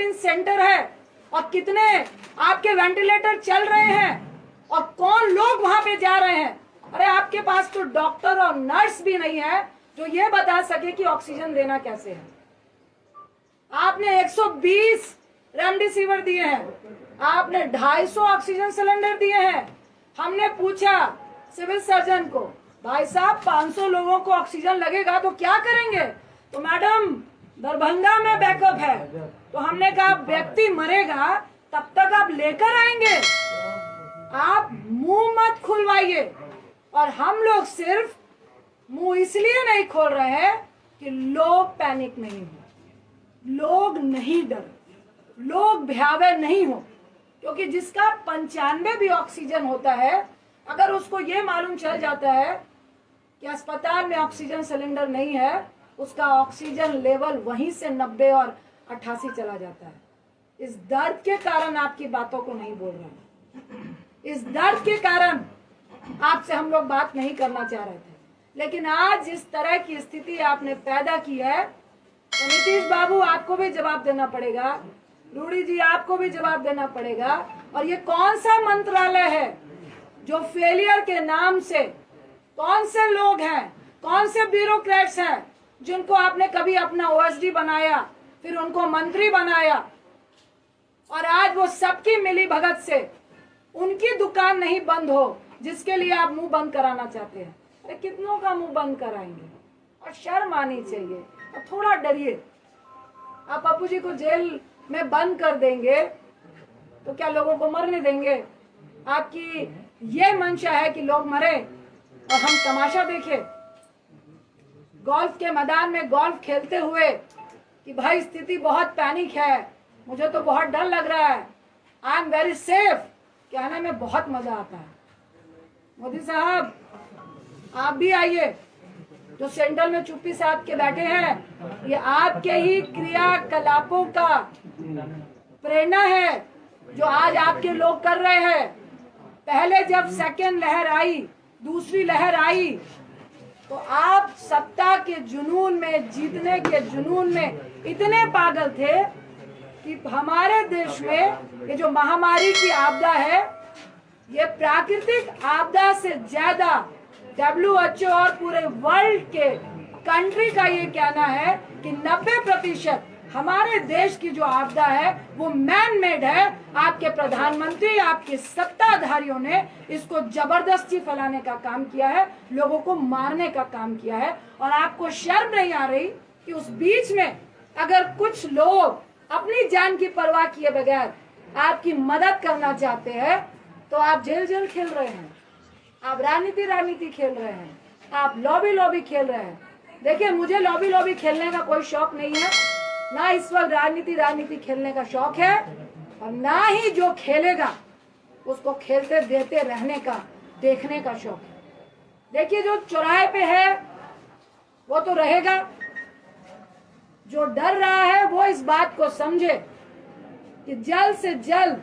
Quarantine centre है और कितने आपके वेंटिलेटर चल रहे हैं और कौन लोग वहां पे जा रहे हैं। अरे आपके पास तो डॉक्टर और नर्स भी नहीं है जो ये बता सके कि ऑक्सीजन देना कैसे है। आपने 120 रेमडेसिविर दिए हैं, आपने 250 ऑक्सीजन सिलेंडर दिए हैं। हमने पूछा सिविल सर्जन को, भाई साहब 500 लोगों को ऑक्सीजन लगेगा तो क्या करेंगे? तो मैडम दरभंगा में बैकअप है। तो हमने कहा व्यक्ति मरेगा तब तक आप लेकर आएंगे, आप मुंह मत खुलवाइए। और हम लोग सिर्फ मुंह इसलिए नहीं खोल रहे हैं कि लोग पैनिक नहीं हो, लोग नहीं डर, लोग भयावह नहीं हो। क्योंकि जिसका 95 भी ऑक्सीजन होता है, अगर उसको ये मालूम चल जाता है कि अस्पताल में ऑक्सीजन सिलेंडर नहीं है, उसका ऑक्सीजन लेवल वहीं से 90 और 88 चला जाता है। इस दर्द के कारण आपकी बातों को नहीं बोल रहे, इस दर्द के कारण आपसे हम लोग बात नहीं करना चाह रहे थे। लेकिन आज जिस तरह की स्थिति आपने पैदा की है, तो नीतीश बाबू आपको भी जवाब देना पड़ेगा, रूडी जी आपको भी जवाब देना पड़ेगा। और ये कौन सा मंत्रालय है जो फेलियर के नाम से, कौन से लोग हैं, कौन से ब्यूरोक्रेट्स हैं जिनको आपने कभी अपना ओएसडी बनाया, फिर उनको मंत्री बनाया, और आज वो सबकी मिली भगत से उनकी दुकान नहीं बंद हो जिसके लिए आप मुंह बंद कराना चाहते हैं। अरे कितनों का मुंह बंद कराएंगे? और शर्म आनी चाहिए और थोड़ा डरिए। आप पप्पू जी को जेल में बंद कर देंगे तो क्या लोगों को मरने देंगे? आपकी ये मंशा है कि लोग मरे और हम तमाशा देखें? गोल्फ के मैदान में गोल्फ खेलते हुए कि भाई स्थिति बहुत पैनिक है, मुझे तो बहुत डर लग रहा है, आई एम वेरी सेफ, कहने में बहुत मजा आता है। मोदी साहब आप भी आइए, जो सेंट्रल में चुप्पी साध के बैठे हैं, ये आपके ही क्रियाकलापों का प्रेरणा है जो आज आपके लोग कर रहे हैं। पहले जब सेकेंड लहर आई, दूसरी लहर आई, तो आप सत्ता के जुनून में, जीतने के जुनून में इतने पागल थे कि हमारे देश में ये जो महामारी की आपदा है, ये प्राकृतिक आपदा से ज्यादा WHO और पूरे वर्ल्ड के कंट्री का ये कहना है कि 90% हमारे देश की जो आपदा है वो मैन मेड है। आपके प्रधानमंत्री, आपके सत्ताधारियों ने इसको जबरदस्ती फैलाने का काम किया है, लोगों को मारने का काम किया है। और आपको शर्म नहीं आ रही कि उस बीच में अगर कुछ लोग अपनी जान की परवाह किए बगैर आपकी मदद करना चाहते हैं तो आप जेल खेल रहे हैं, आप राजनीति खेल रहे हैं, आप लॉबी खेल रहे हैं। देखिए, मुझे लॉबी खेलने का कोई शौक नहीं है, ना इस वक्त राजनीति खेलने का शौक है, और ना ही जो खेलेगा उसको खेलते देते रहने का, देखने का शौक है। देखिए, जो चौराहे पे है वो तो रहेगा, जो डर रहा है वो इस बात को समझे कि जल्द से जल्द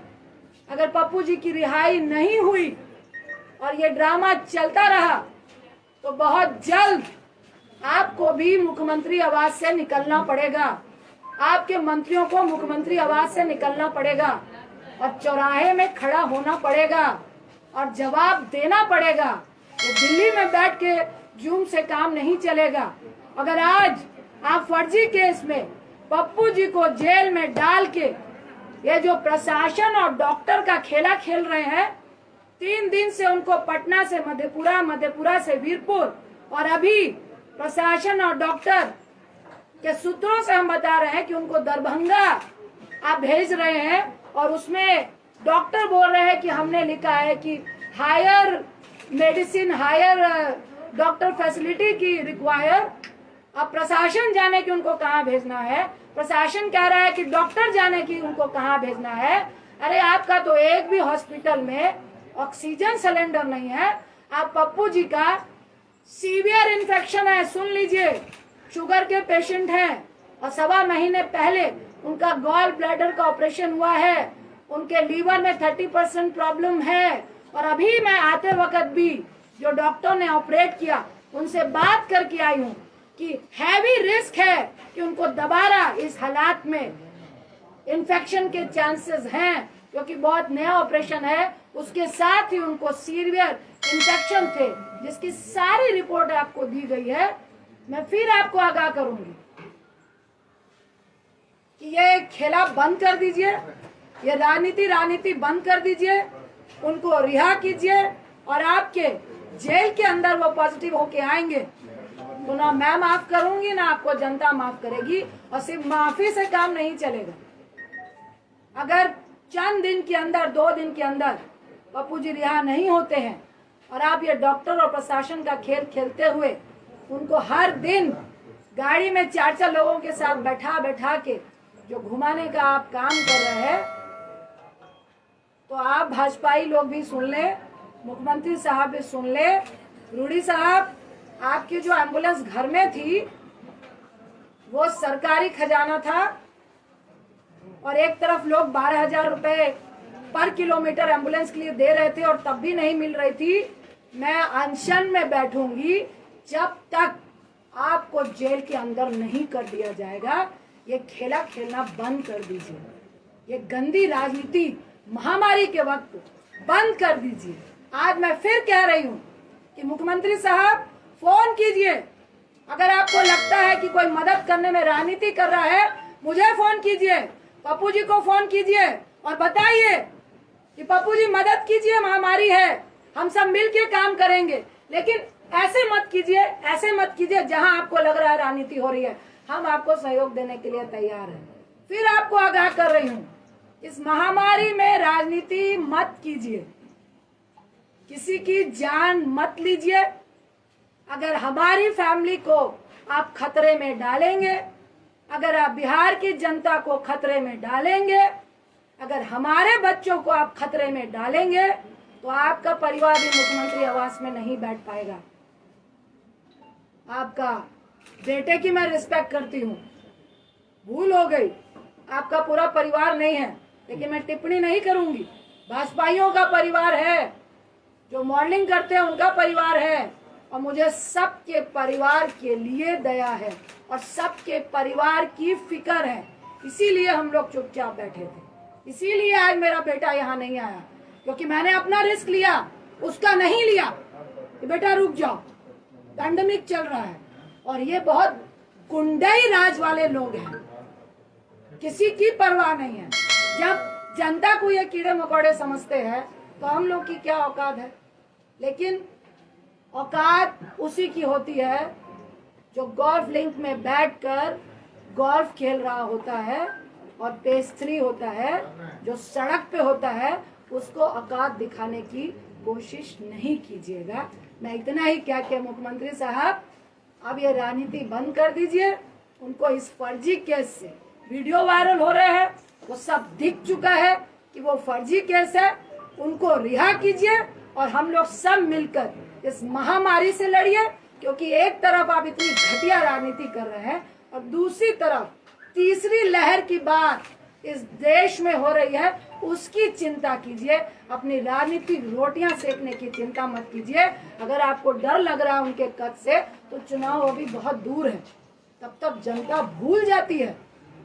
अगर पप्पू जी की रिहाई नहीं हुई और ये ड्रामा चलता रहा तो बहुत जल्द आपको भी मुख्यमंत्री आवास से निकलना पड़ेगा, आपके मंत्रियों को मुख्यमंत्री आवास से निकलना पड़ेगा और चौराहे में खड़ा होना पड़ेगा और जवाब देना पड़ेगा। ये दिल्ली में बैठ के जूम से काम नहीं चलेगा। अगर आज आप फर्जी केस में पप्पू जी को जेल में डाल के ये जो प्रशासन और डॉक्टर का खेला खेल रहे हैं, 3 दिन से उनको पटना से मधेपुरा, मधेपुरा से वीरपुर, और अभी प्रशासन और डॉक्टर के सूत्रों से हम बता रहे हैं कि उनको दरभंगा आप भेज रहे हैं, और उसमें डॉक्टर बोल रहे हैं कि हमने लिखा है कि higher medicine, higher doctor facility की रिक्वायर। अब प्रशासन जाने की उनको कहाँ भेजना है, प्रशासन कह रहा है कि डॉक्टर जाने की उनको कहाँ भेजना है। अरे आपका तो एक भी हॉस्पिटल में ऑक्सीजन सिलेंडर नहीं है। आप पप्पू जी का सीवियर इन्फेक्शन है, सुन लीजिए, शुगर के पेशेंट हैं और 1.25 महीने पहले उनका गॉल ब्लैडर का ऑपरेशन हुआ है, उनके लीवर में 30% प्रॉब्लम है। और अभी मैं आते वक्त भी जो डॉक्टर ने ऑपरेट किया उनसे बात करके आई हूँ कि हैवी रिस्क है कि उनको दोबारा इस हालात में इन्फेक्शन के चांसेस हैं, क्योंकि बहुत नया ऑपरेशन है। उसके साथ ही उनको सीवियर इन्फेक्शन थे, जिसकी सारी रिपोर्ट आपको दी गई है। मैं फिर आपको आगाह करूंगी कि ये खेला बंद कर दीजिए, ये राजनीति बंद कर दीजिए, उनको रिहा कीजिए। और आपके जेल के अंदर वो पॉजिटिव होके आएंगे तो ना मैं माफ करूंगी, ना आपको जनता माफ करेगी। और सिर्फ माफी से काम नहीं चलेगा। अगर चंद दिन के अंदर, 2 दिन के अंदर पप्पू जी रिहा नहीं होते हैं और आप ये डॉक्टर और प्रशासन का खेल खेलते हुए उनको हर दिन गाड़ी में 4-4 लोगों के साथ बैठा बैठा के जो घुमाने का आप काम कर रहे हैं, तो आप भाजपाई लोग भी सुन ले, मुख्यमंत्री साहब भी सुन ले। रूडी साहब, आपकी जो एम्बुलेंस घर में थी वो सरकारी खजाना था, और एक तरफ लोग 12,000 रुपए पर किलोमीटर एम्बुलेंस के लिए दे रहे थे और तब भी नहीं मिल रही थी। मैं अनशन में बैठूंगी जब तक आपको जेल के अंदर नहीं कर दिया जाएगा। ये खेला खेलना बंद कर दीजिए, ये गंदी राजनीति महामारी के वक्त बंद कर दीजिए। आज मैं फिर कह रही हूँ कि मुख्यमंत्री साहब फोन कीजिए। अगर आपको लगता है कि कोई मदद करने में राजनीति कर रहा है, मुझे फोन कीजिए, पप्पू जी को फोन कीजिए और बताइए कि पप्पू जी मदद कीजिए, महामारी है, हम सब मिलके काम करेंगे। लेकिन ऐसे मत कीजिए जहां आपको लग रहा है राजनीति हो रही है। हम आपको सहयोग देने के लिए तैयार हैं। फिर आपको आगाह कर रही हूँ, इस महामारी में राजनीति मत कीजिए, किसी की जान मत लीजिए। अगर हमारी फैमिली को आप खतरे में डालेंगे, अगर आप बिहार की जनता को खतरे में डालेंगे, अगर हमारे बच्चों को आप खतरे में डालेंगे, तो आपका परिवार भी मुख्यमंत्री आवास में नहीं बैठ पाएगा। आपका बेटे की मैं रिस्पेक्ट करती हूँ, भूल हो गई, आपका पूरा परिवार नहीं है, लेकिन मैं टिप्पणी नहीं करूंगी। भाजपाइयों का परिवार है, जो मॉडलिंग करते हैं उनका परिवार है, और मुझे सबके परिवार के लिए दया है और सबके परिवार की फिक्र है। इसीलिए हम लोग चुपचाप बैठे थे, इसीलिए आज मेरा बेटा यहाँ नहीं आया, क्योंकि मैंने अपना रिस्क लिया, उसका नहीं लिया कि बेटा रुक जाओ, पैंडेमिक चल रहा है। और ये बहुत गुंडई राज वाले लोग हैं, किसी की परवाह नहीं है। जब जनता को ये कीड़े मकोड़े समझते हैं तो हम लोग की क्या औकात है। लेकिन औकात उसी की होती है जो गोल्फ लिंक में बैठकर गोल्फ खेल रहा होता है और पेस्ट्री होता है, जो सड़क पे होता है, उसको औकात दिखाने की कोशिश नहीं कीजिएगा। मैं इतना ही क्या कि मुख्यमंत्री साहब, अब ये राजनीति बंद कर दीजिए। उनको इस फर्जी केस से वीडियो वायरल हो रहे हैं, वो सब दिख चुका है कि वो फर्जी केस है, उनको रिहा कीजिए और हम लोग सब मिलकर इस महामारी से लड़िए। क्योंकि एक तरफ आप इतनी घटिया राजनीति कर रहे हैं और दूसरी तरफ तीसरी लहर की बात इस देश में हो रही है, उसकी चिंता कीजिए। अपनी राजनीतिक रोटियां सेकने की चिंता मत कीजिए। अगर आपको डर लग रहा है उनके कद से, तो चुनाव अभी बहुत दूर है, तब तक जनता भूल जाती है।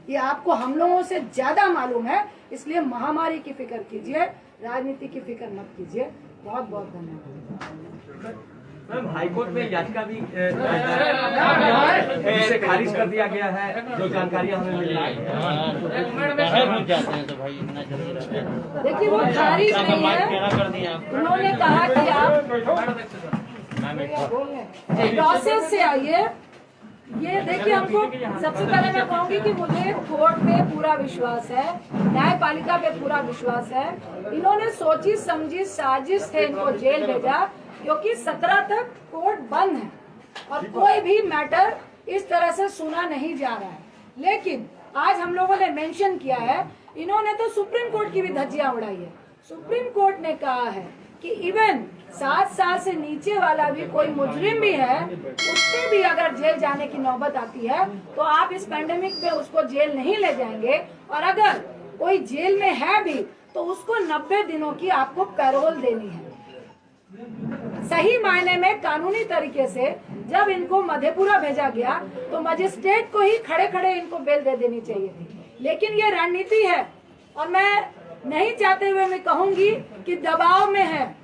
ये आपको हम लोगों से ज्यादा मालूम है, इसलिए महामारी की फिक्र कीजिए, राजनीति की फिक्र मत कीजिए। बहुत बहुत धन्यवाद। मैम, हाईकोर्ट में याचिका भी इसे खारिज कर दिया गया है, जो जानकारियां हमें मिल रही है। देखिए, वो खारिज नहीं है, उन्होंने कहा कि आप प्रोसेस से आइए। ये देखिए, हमको सबसे पहले मैं कहूंगी कि मुझे कोर्ट पे पूरा विश्वास है, न्यायपालिका पे पूरा विश्वास है। इन्होंने सोची समझी साजिश से इनको जेल भेजा, क्योंकि 17 तक कोर्ट बंद है और कोई भी मैटर इस तरह से सुना नहीं जा रहा है। लेकिन आज हम लोगों ने मेंशन किया है, इन्होंने तो सुप्रीम कोर्ट की भी धज्जियां उड़ाई है। सुप्रीम कोर्ट ने कहा है कि इवन 7 साल से नीचे वाला भी कोई मुजरिम भी है, उससे भी अगर जेल जाने की नौबत आती है तो आप इस पैंडेमिक में उसको जेल नहीं ले जाएंगे। और अगर कोई जेल में है भी तो उसको 90 दिनों की आपको पैरोल देनी है। सही मायने में कानूनी तरीके से जब इनको मधेपुरा भेजा गया तो मजिस्ट्रेट को ही खड़े खड़े इनको बेल दे देनी चाहिए थी। लेकिन ये रणनीति है और मैं नहीं चाहते हुए मैं कहूंगी कि दबाव में है।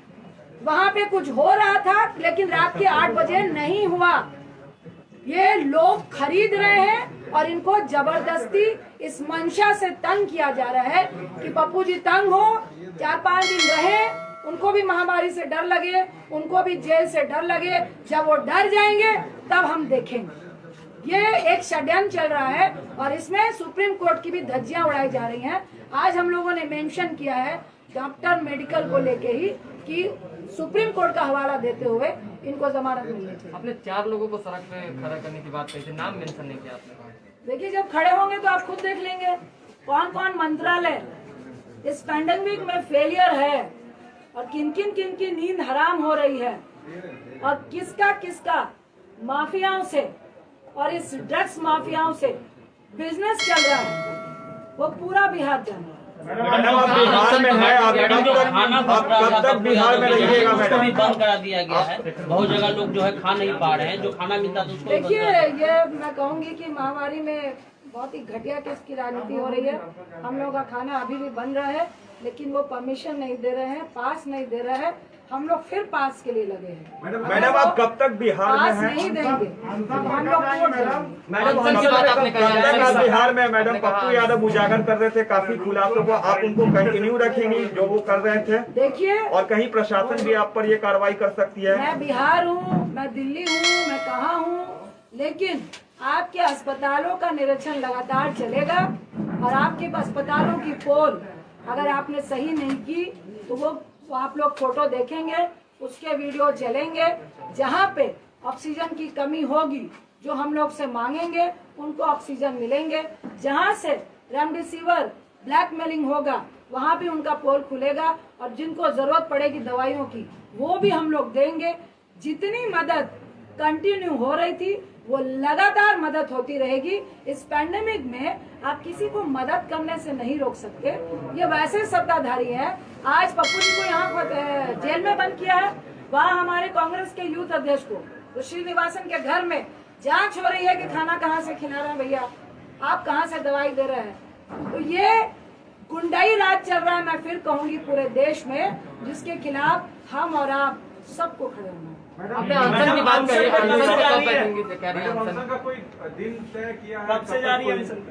वहां पे कुछ हो रहा था लेकिन रात के 8 बजे नहीं हुआ। ये लोग खरीद रहे हैं और इनको जबरदस्ती इस मंशा से तंग किया जा रहा है कि पप्पू जी तंग हो, 4-5 दिन रहे, उनको भी महामारी से डर लगे, उनको भी जेल से डर लगे। जब वो डर जाएंगे तब हम देखेंगे। ये एक षड्यंत्र चल रहा है और इसमें सुप्रीम कोर्ट की भी धज्जियां उड़ाई जा रही हैं। आज हम लोगों ने मेंशन किया है डॉक्टर मेडिकल को लेके ही कि सुप्रीम कोर्ट का हवाला देते हुए इनको जमानत मिलनी चाहिए। आपने 4 लोगों को सड़क पे खड़ा करने की बात कही थी, नाम मेंशन नहीं किया आपने। देखिए, जब खड़े होंगे तो आप खुद देख लेंगे कौन कौन मंत्रालय इस पैंडेमिक में फेलियर है और किन की नींद हराम हो रही है और किसका माफियाओं से और इस ड्रग्स माफियाओं से बिजनेस चल रहा है, वो पूरा बिहार जान रहा है। मैडम, आप बिहार में है, आप कब तक बिहार में रहिएगा मैडम? भी बंद करा दिया गया है, बहुत जगह लोग जो है खा नहीं पा रहे हैं, जो खाना मिलता था उसको भी बंद देखिए, करा दिया। ये मैं कहूंगी कि महामारी में बहुत ही घटिया किस्म की राजनीति हो रही है। हम लोग का खाना अभी भी बन रहा है लेकिन वो परमिशन नहीं दे रहे हैं, पास नहीं दे रहे हैं। हम लोग फिर पास के लिए लगे हैं। मैडम, आप कब तक बिहार में पास हैं? नहीं देंगे तो हम लोग वोट देंगे। मैडम, कब तक आप बिहार में? मैडम, पप्पू यादव उजागर कर रहे थे काफी खुलासों को, आप उनको कंटिन्यू रखेंगी जो वो कर रहे थे? देखिए, और कहीं प्रशासन भी आप पर ये कार्रवाई कर सकती है? मैं बिहार हूँ, मैं दिल्ली हूँ, मैं कहाँ हूँ, लेकिन आपके अस्पतालों का निरीक्षण लगातार चलेगा और आपके अस्पतालों की पोल अगर आपने सही नहीं की तो वो आप लोग फोटो देखेंगे, उसके वीडियो चलेंगे। जहाँ पे ऑक्सीजन की कमी होगी, जो हम लोग से मांगेंगे उनको ऑक्सीजन मिलेंगे। जहाँ से रेमडेसिविर ब्लैकमेलिंग होगा वहाँ भी उनका पोल खुलेगा और जिनको जरूरत पड़ेगी दवाइयों की वो भी हम लोग देंगे। जितनी मदद कंटिन्यू हो रही थी वो लगातार मदद होती रहेगी। इस पैंडेमिक में आप किसी को मदद करने से नहीं रोक सकते। ये वैसे सत्ताधारी है, आज पप्पू जी को यहाँ जेल में बंद किया है, वहाँ हमारे कांग्रेस के यूथ अध्यक्ष को तो श्रीनिवासन के घर में जांच हो रही है कि खाना कहाँ से खिला रहे हैं भैया, आप कहाँ से दवाई दे रहे हैं। तो ये गुंडाई राज चल रहा है, मैं फिर कहूंगी पूरे देश में, जिसके खिलाफ हम और आप सबको खड़े होना है। आपने अनशन की बात कही, अनशन से कब बैठेंगे? अनशन का कोई दिन तय किया है? कब से जारी है अनशन?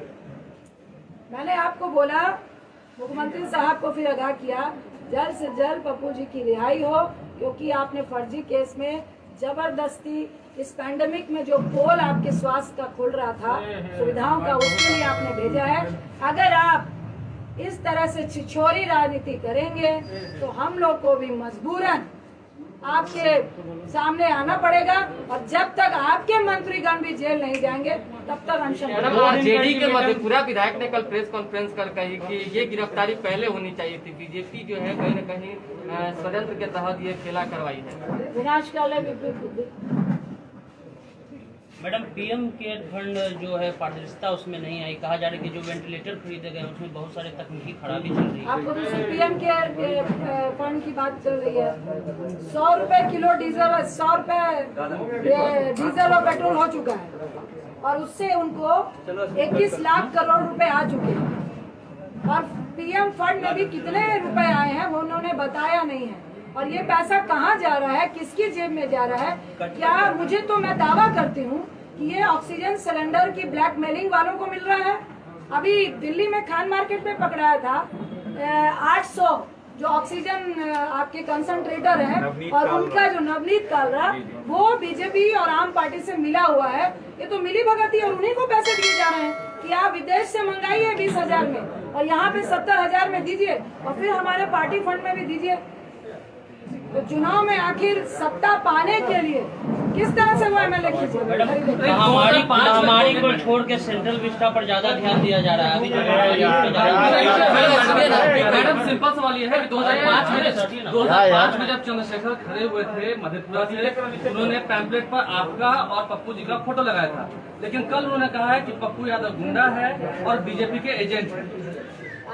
मैंने आपको बोला, मुख्यमंत्री साहब को फिर आगाह किया, जल्द से जल्द पप्पू जी की रिहाई हो, क्योंकि आपने फर्जी केस में जबरदस्ती इस पैंडेमिक में जो पोल आपके स्वास्थ्य का खुल रहा था सुविधाओं का, उसके लिए आपने भेजा है। अगर आप इस तरह से छिछोरी राजनीति करेंगे तो हम लोग को भी मजबूरन आपके सामने आना पड़ेगा और जब तक आपके मंत्रीगण भी जेल नहीं जाएंगे तब तक अनशन। जेडी के मधेपुरा विधायक ने कल प्रेस कॉन्फ्रेंस कर कही कि ये गिरफ्तारी पहले होनी चाहिए थी, बीजेपी जो है कहीं न कहीं षड्यंत्र के तहत ये खेला करवाई है। विनाशकाले विपरीत बुद्धि। मैडम, पीएम केयर फंड जो है पारदर्शिता उसमें नहीं आई, कहा जा रहा है कि जो वेंटिलेटर खरीदे गए उसमें बहुत सारे तकनीकी खराबी चल रही है। आपको दूसरी पीएम केयर फंड की बात चल रही है। 100 रुपए किलो डीजल, 100 रुपए डीजल और पेट्रोल हो चुका है और उससे उनको 21 लाख करोड़ रुपए आ चुके हैं और पीएम फंड में भी कितने रुपए आए हैं वो उन्होंने बताया नहीं है। और ये पैसा कहाँ जा रहा है, किसकी जेब में जा रहा है? क्या मुझे तो मैं दावा करती हूँ कि ये ऑक्सीजन सिलेंडर की ब्लैकमेलिंग वालों को मिल रहा है। अभी दिल्ली में खान मार्केट में पकड़ाया था 800 जो ऑक्सीजन आपके कंसंट्रेटर हैं और उनका जो नवनीत कालरा वो बीजेपी और आम पार्टी से मिला हुआ है। ये तो मिली भगत ही और उन्हीं को पैसे दिए जा रहे हैं कि आप विदेश से मंगाइए 20,000 में और यहाँ पे 70,000 में दीजिए और फिर हमारे पार्टी फंड में भी दीजिए। तो चुनाव में आखिर सत्ता पाने के लिए किस तरह से वो एमएलए खींचे? महामारी को छोड़ के सेंट्रल विस्टा पर ज्यादा ध्यान दिया जा रहा है। अभी मैडम, सिंपल सवाल ये है कि 2005 में जब चंद्रशेखर खड़े हुए थे मधेपुरा से, उन्होंने पैम्पलेट पर आपका और पप्पू जी का फोटो लगाया था, लेकिन कल उन्होंने कहा है कि पप्पू यादव गुंडा है और बीजेपी के एजेंट है।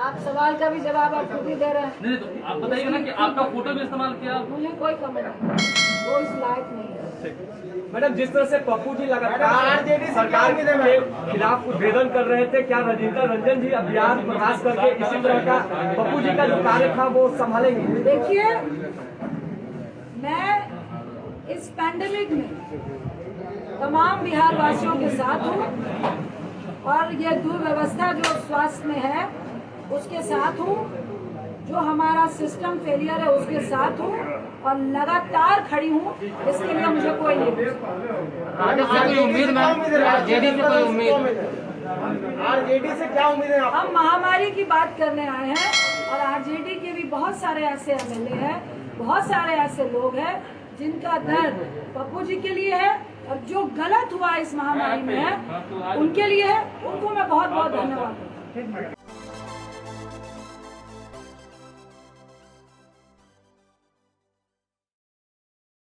आप सवाल का भी जवाब आप खुद ही दे रहे हैं। नहीं तो आप बताइए ना कि आपका फोटो भी इस्तेमाल किया। मुझे कोई कमेंट नहीं, वो इस लायक नहीं है। मैडम, जिस तरह से पप्पू जी लगातार सरकार के खिलाफ उद्भेदन कर रहे थे, क्या रजिंदर रंजन जी अभियान प्रयास करके इसी तरह का पप्पू जी का जो कार्य था वो संभालेंगे? देखिए, मैं इस पैंडेमिक में तमाम बिहार वासियों के साथ हूँ और ये दुर्व्यवस्था जो स्वास्थ्य में है उसके साथ हूँ, जो हमारा सिस्टम फेलियर है उसके साथ हूँ और लगातार खड़ी हूँ। इसके लिए मुझे कोई नहीं आरजेडी से क्या उम्मीद है? हम महामारी की बात करने आए हैं और आरजेडी के भी बहुत सारे ऐसे एमएलए हैं, बहुत सारे ऐसे लोग हैं जिनका दर्द पप्पू जी के लिए है और जो गलत हुआ इस महामारी में है उनके लिए है। उनको मैं बहुत बहुत धन्यवाद दूं।